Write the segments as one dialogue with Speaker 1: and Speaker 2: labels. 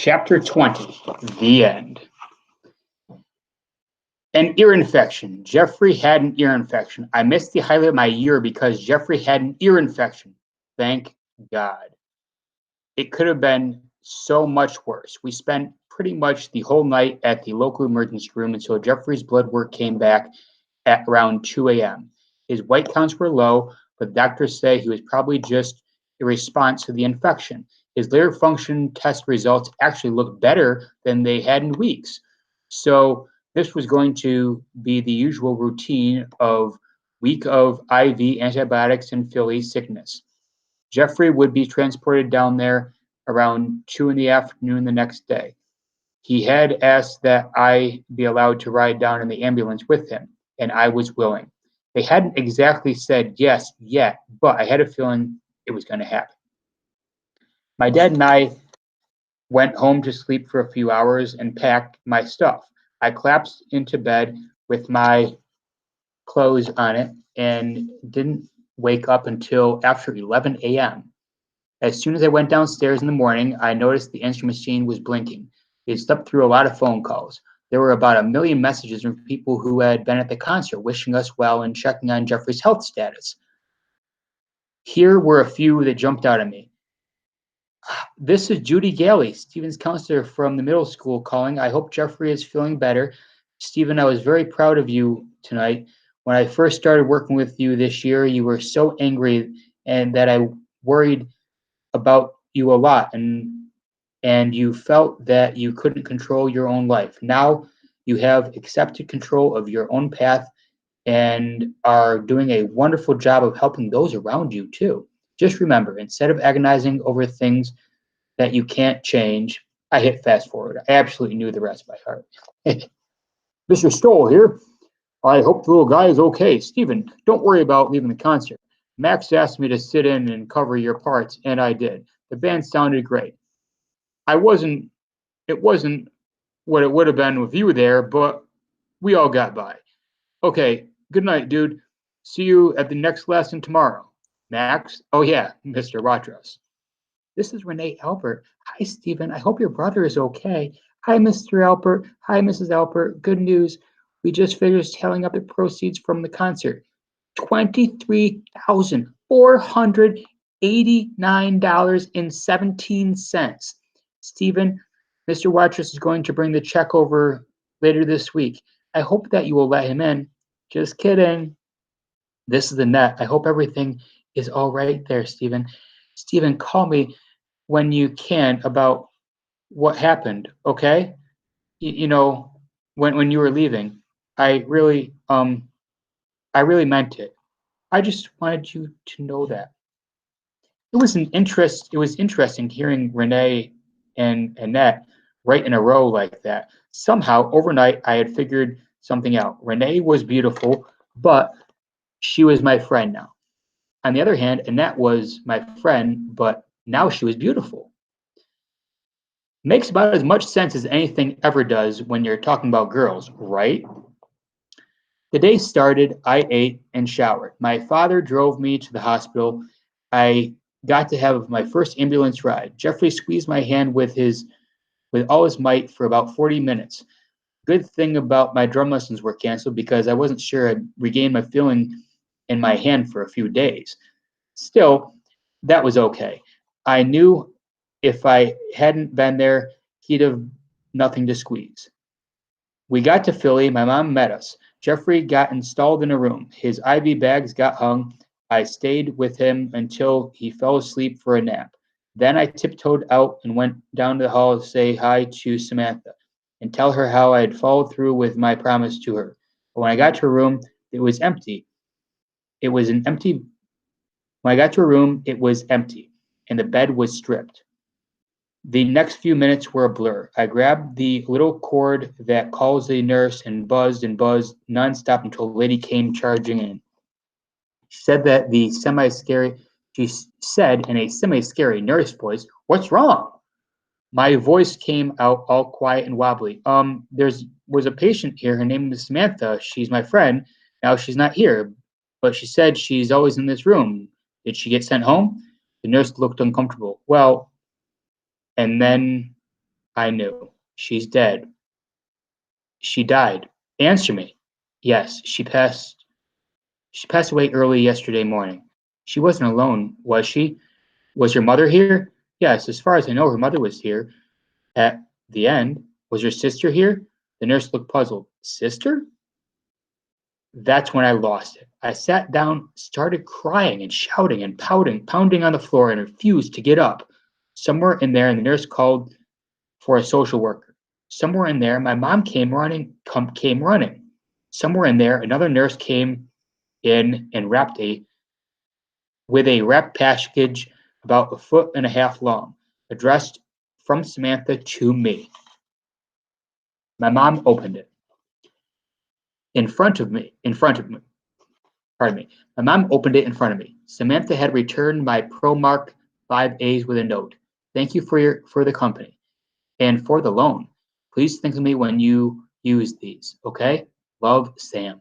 Speaker 1: Chapter 20, the end. An ear infection. Jeffrey had an ear infection. I missed the highlight of my year because Jeffrey had an ear infection. Thank God. It could have been so much worse. We spent pretty much the whole night at the local emergency room until Jeffrey's blood work came back at around 2 a.m. His white counts were low, but doctors say he was probably just a response to the infection. His liver function test results actually looked better than they had in weeks. So this was going to be the usual routine of week of IV antibiotics and Philly sickness. Jeffrey would be transported down there around 2 in the afternoon the next day. He had asked that I be allowed to ride down in the ambulance with him, and I was willing. They hadn't exactly said yes yet, but I had a feeling it was going to happen. My dad and I went home to sleep for a few hours and packed my stuff. I collapsed into bed with my clothes on it and didn't wake up until after 11 a.m. As soon as I went downstairs in the morning, I noticed the answering machine was blinking. It slept through a lot of phone calls. There were about 1 million messages from people who had been at the concert wishing us well and checking on Jeffrey's health status. Here were a few that jumped out at me. This is Judy Galey, Stephen's counselor from the middle school, calling. I hope Jeffrey is feeling better. Stephen, I was very proud of you tonight. When I first started working with you this year, you were so angry and that I worried about you a lot, and you felt that you couldn't control your own life. Now you have accepted control of your own path and are doing a wonderful job of helping those around you too. Just remember, instead of agonizing over things that you can't change, I hit fast forward. I absolutely knew the rest by heart. Mr. Stoll here. I hope the little guy is okay. Stephen, don't worry about leaving the concert. Max asked me to sit in and cover your parts, and I did. The band sounded great. It wasn't what it would have been with you there, but we all got by. Okay, good night, dude. See you at the next lesson tomorrow. Max? Oh yeah, Mr. Watros. This is Renee Albert. Hi, Stephen. I hope your brother is okay. Hi, Mr. Albert. Hi, Mrs. Albert. Good news. We just finished tallying up the proceeds from the concert. $23,489.17. Stephen, Mr. Watros is going to bring the check over later this week. I hope that you will let him in. Just kidding. This is the net. I hope everything is all right there, Stephen. Stephen, call me when you can about what happened, okay? You know, when you were leaving, I really meant it. I just wanted you to know that. It was interesting hearing Renee and Annette right in a row like that. Somehow, overnight, I had figured something out. Renee was beautiful, but she was my friend now. On the other hand, Annette was my friend, but now she was beautiful. Makes about as much sense as anything ever does when you're talking about girls, right? The day started, I ate and showered. My father drove me to the hospital. I got to have my first ambulance ride. Jeffrey squeezed my hand with all his might for about 40 minutes. Good thing about my drum lessons were canceled because I wasn't sure I'd regain my feeling in my hand for a few days. Still, that was okay. I knew if I hadn't been there, he'd have nothing to squeeze. We got to Philly. My mom met us. Jeffrey got installed in a room. His IV bags got hung. I stayed with him until he fell asleep for a nap. Then I tiptoed out and went down to the hall to say hi to Samantha and tell her how I had followed through with my promise to her. But when I got to her room, it was empty. When I got to her room, it was empty, and the bed was stripped. The next few minutes were a blur. I grabbed the little cord that calls the nurse and buzzed nonstop until the lady came charging in. She said in a semi-scary nurse voice, "What's wrong?" My voice came out all quiet and wobbly. Was a patient here. Her name is Samantha. She's my friend. Now she's not here, but she said she's always in this room. Did she get sent home? The nurse looked uncomfortable. Well, and then I knew. She's dead. She died. Answer me. Yes, she passed away early yesterday morning. She wasn't alone, was she? Was her mother here? Yes, as far as I know, her mother was here. At the end, was her sister here? The nurse looked puzzled. Sister? That's when I lost it. I sat down, started crying and shouting and pouting, pounding on the floor, and refused to get up. Somewhere in there, and the nurse called for a social worker. Somewhere in there, my mom came running. Somewhere in there, another nurse came in and wrapped package about a foot and a half long, addressed from Samantha to me. My mom opened it. Pardon me. My mom opened it in front of me. Samantha had returned my ProMark 5As with a note. Thank you for the company and for the loan. Please think of me when you use these, okay? Love, Sam.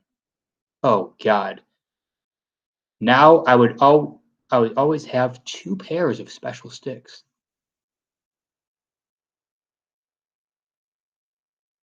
Speaker 1: Oh God. Now I would always have two pairs of special sticks.